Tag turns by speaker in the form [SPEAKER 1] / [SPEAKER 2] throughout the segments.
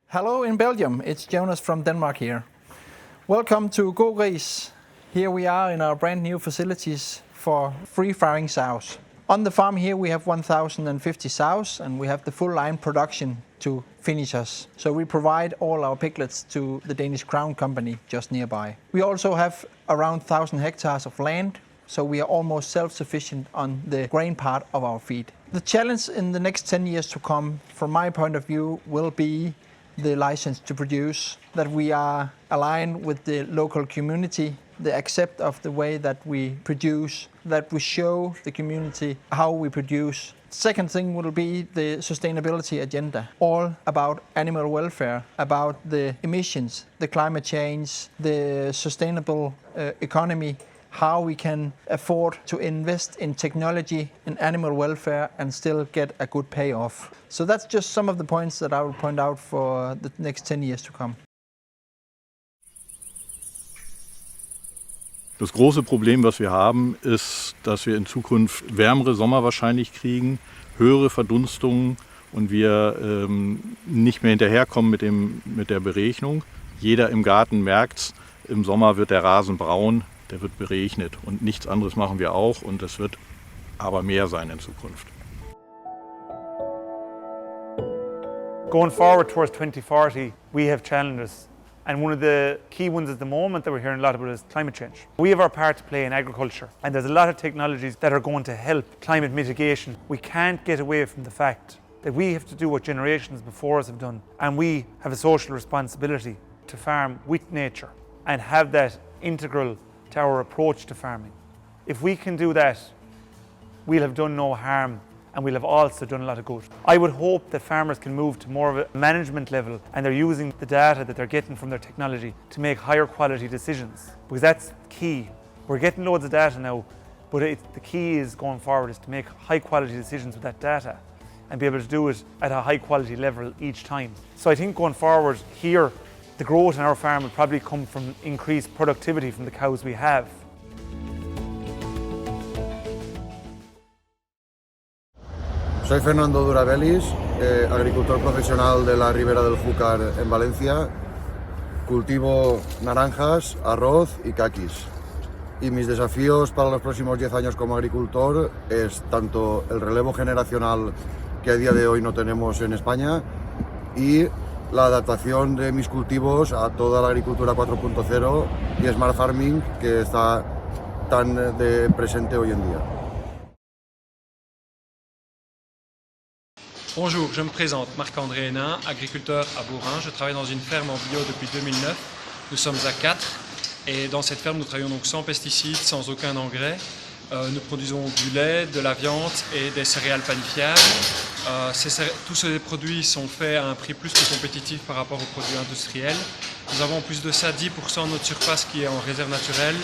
[SPEAKER 1] Hello in Belgium, it's Jonas from Denmark here. Welcome to Go Race. Here we are in our brand new facilities for free-farming sows. On the farm here we have 1,050 sows and we have the full line production to finish us. So we provide all our piglets to the Danish Crown Company just nearby. We also have around 1,000 hectares of land, so we are almost self-sufficient on the grain part of our feed. The challenge in the next 10 years to come, from my point of view, will be the license to produce, that we are aligned with the local community, the accept of the way that we produce, that we show the community how we produce. Second thing will be the sustainability agenda, all about animal welfare, about the emissions, the climate change, the sustainable economy, how we can afford to invest in technology, in animal welfare and still get a good payoff. So that's just some of the points that I will point out for the next 10 years to come.
[SPEAKER 2] Das große Problem, was wir haben, ist, dass wir in Zukunft wärmere Sommer wahrscheinlich kriegen, höhere Verdunstungen und wir nicht mehr hinterherkommen mit der Beregnung. Jeder im Garten merkt, im Sommer wird der Rasen braun, der wird beregnet und nichts anderes machen wir auch und es wird aber mehr sein in Zukunft.
[SPEAKER 3] Going forward towards 2040, we have challenges. And one of the key ones at the moment that we're hearing a lot about is climate change. We have our part to play in agriculture, and there's a lot of technologies that are going to help climate mitigation. We can't get away from the fact that we have to do what generations before us have done, and we have a social responsibility to farm with nature and have that integral to our approach to farming. If we can do that, we'll have done no harm and we'll have also done a lot of good. I would hope that farmers can move to more of a management level and they're using the data that they're getting from their technology to make higher quality decisions, because that's key. We're getting loads of data now, but the key is going forward is to make high quality decisions with that data and be able to do it at a high quality level each time. So I think going forward here, the growth in our farm will probably come from increased productivity from the cows we have.
[SPEAKER 4] Soy Fernando Durabelis, agricultor profesional de la Ribera del Júcar en Valencia. Cultivo naranjas, arroz y caquis. Y mis desafíos para los próximos 10 años como agricultor es tanto el relevo generacional que a día de hoy no tenemos en España y la adaptación de mis cultivos a toda la agricultura 4.0 y smart farming que está tan presente hoy en día.
[SPEAKER 5] Bonjour, je me présente, Marc-André Hénin, agriculteur à Bourrin. Je travaille dans une ferme en bio depuis 2009. Nous sommes à 4 et dans cette ferme nous travaillons donc sans pesticides, sans aucun engrais. Nous produisons du lait, de la viande et des céréales panifiables. Tous ces produits sont faits à un prix plus que compétitif par rapport aux produits industriels. Nous avons en plus de ça 10% de notre surface qui est en réserve naturelle,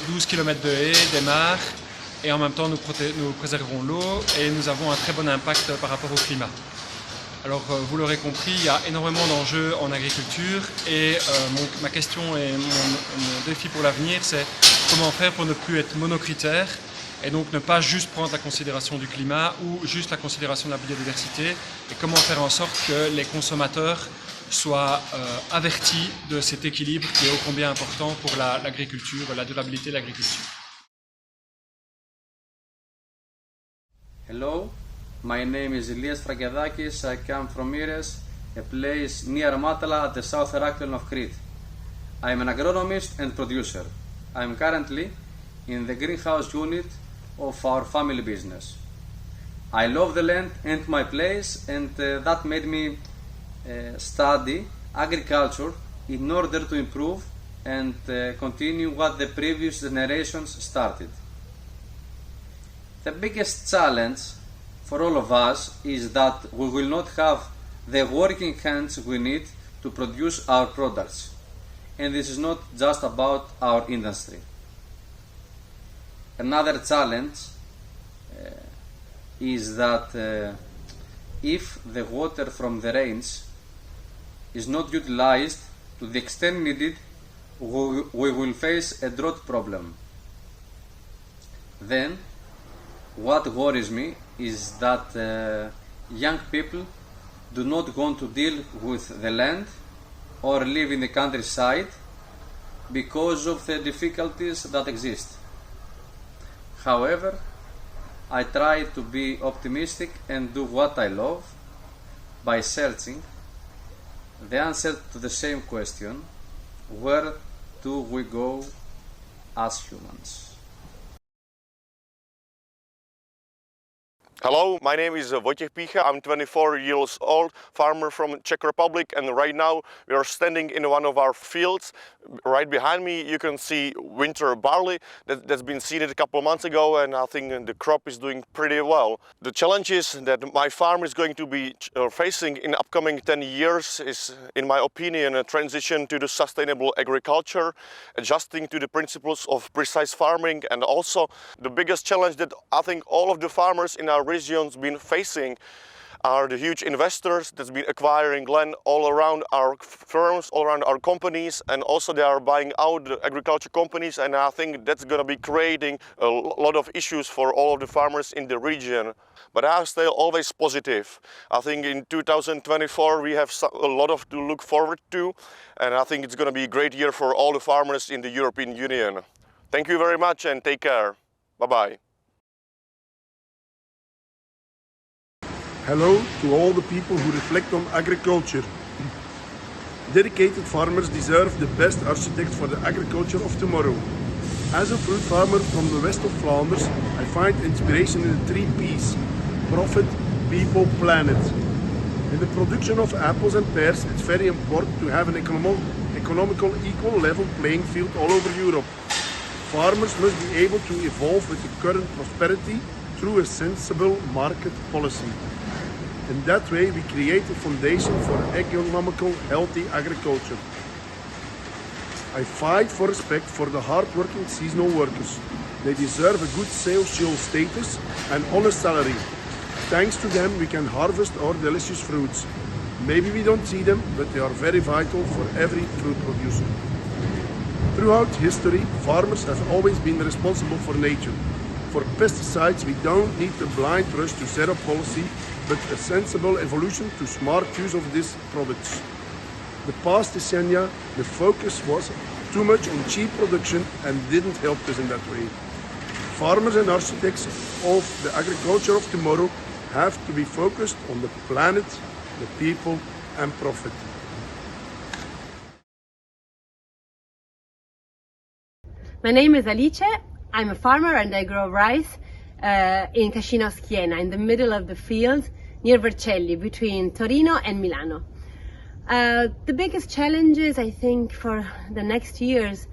[SPEAKER 5] 12 km de haies, des mares, et en même temps nous préservons l'eau et nous avons un très bon impact par rapport au climat. Alors vous l'aurez compris, il y a énormément d'enjeux en agriculture et ma question et mon défi pour l'avenir, c'est comment faire pour ne plus être monocritère et donc ne pas juste prendre la considération du climat ou juste la considération de la biodiversité, et comment faire en sorte que les consommateurs soient avertis de cet équilibre qui est ô combien important pour l'agriculture, la durabilité de l'agriculture.
[SPEAKER 6] Hello, my name is Elias Fragiadakis. I come from Ires, a place near Matala at the south Heraklion of Crete. I am an agronomist and producer. I am currently in the greenhouse unit of our family business. I love the land and my place, and that made me study agriculture in order to improve and continue what the previous generations started. The biggest challenge for all of us is that we will not have the working hands we need to produce our products. And this is not just about our industry. Another challenge is that if the water from the rains is not utilized to the extent needed, we will face a drought problem. Then, what worries me is that young people do not want to deal with the land or live in the countryside because of the difficulties that exist. However, I try to be optimistic and do what I love by searching the answer to the same question: where do we go as humans?
[SPEAKER 7] Hello, my name is Wojciech Picha. I'm 24 years old, farmer from Czech Republic, and right now we are standing in one of our fields. Right behind me you can see winter barley that's been seeded a couple of months ago, and I think the crop is doing pretty well. The challenges that my farm is going to be facing in the upcoming 10 years is, in my opinion, a transition to the sustainable agriculture, adjusting to the principles of precise farming, and also the biggest challenge that I think all of the farmers in our regions been facing are the huge investors that's been acquiring land all around our firms, all around our companies, and also they are buying out the agriculture companies, and I think that's going to be creating a lot of issues for all of the farmers in the region. But I stay always positive. I think in 2024 we have a lot to look forward to, and I think it's going to be a great year for all the farmers in the European Union. Thank you very much and take care. Bye-bye.
[SPEAKER 8] Hello to all the people who reflect on agriculture. Dedicated farmers deserve the best architect for the agriculture of tomorrow. As a fruit farmer from the west of Flanders, I find inspiration in the 3 P's: profit, people, planet. In the production of apples and pears, it's very important to have an economical, equal level playing field all over Europe. Farmers must be able to evolve with the current prosperity through a sensible market policy. In that way, we create a foundation for economical, healthy agriculture. I fight for respect for the hard-working seasonal workers. They deserve a good social status and honest salary. Thanks to them, we can harvest our delicious fruits. Maybe we don't see them, but they are very vital for every fruit producer. Throughout history, farmers have always been responsible for nature. For pesticides, we don't need a blind rush to zero policy, but a sensible evolution to smart use of these products. The past decennia, the focus was too much on cheap production and didn't help us in that way. Farmers and architects of the agriculture of tomorrow have to be focused on the planet, the people, and profit.
[SPEAKER 9] My name is Alice. I'm a farmer and I grow rice in Cascina Schiena, in the middle of the field near Vercelli, between Torino and Milano. The biggest challenges, I think, for the next years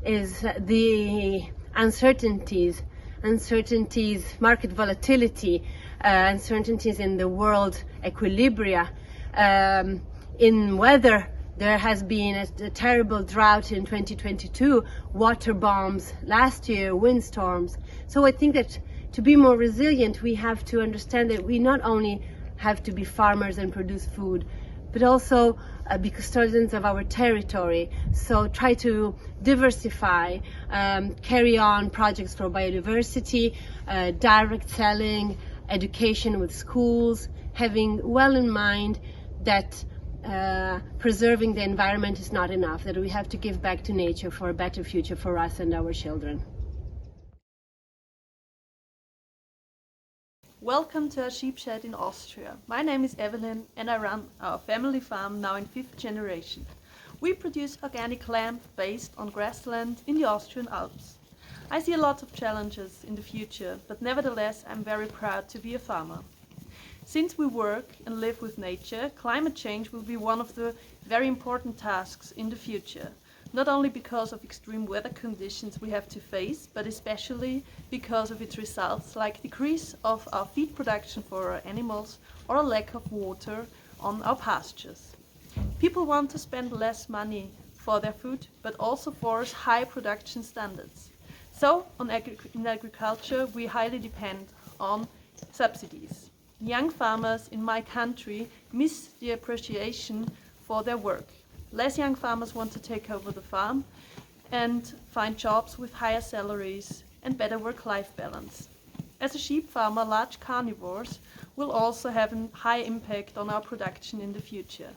[SPEAKER 9] is the uncertainties, market volatility, uncertainties in the world equilibria, in weather. There has been a terrible drought in 2022, water bombs last year, windstorms. So I think that to be more resilient, we have to understand that we not only have to be farmers and produce food, but also be custodians of our territory. So try to diversify, carry on projects for biodiversity, direct selling, education with schools, having well in mind that preserving the environment is not enough, that we have to give back to nature for a better future for us and our children.
[SPEAKER 10] Welcome to our sheep shed in Austria. My name is Evelyn and I run our family farm now in 5th generation. We produce organic lamb based on grassland in the Austrian Alps. I see a lot of challenges in the future, but nevertheless I'm very proud to be a farmer. Since we work and live with nature, climate change will be one of the very important tasks in the future. Not only because of extreme weather conditions we have to face, but especially because of its results, like decrease of our feed production for our animals or a lack of water on our pastures. People want to spend less money for their food, but also for high production standards. So, in agriculture, we highly depend on subsidies. Young farmers in my country miss the appreciation for their work. Less young farmers want to take over the farm and find jobs with higher salaries and better work-life balance. As a sheep farmer, large carnivores will also have a high impact on our production in the future.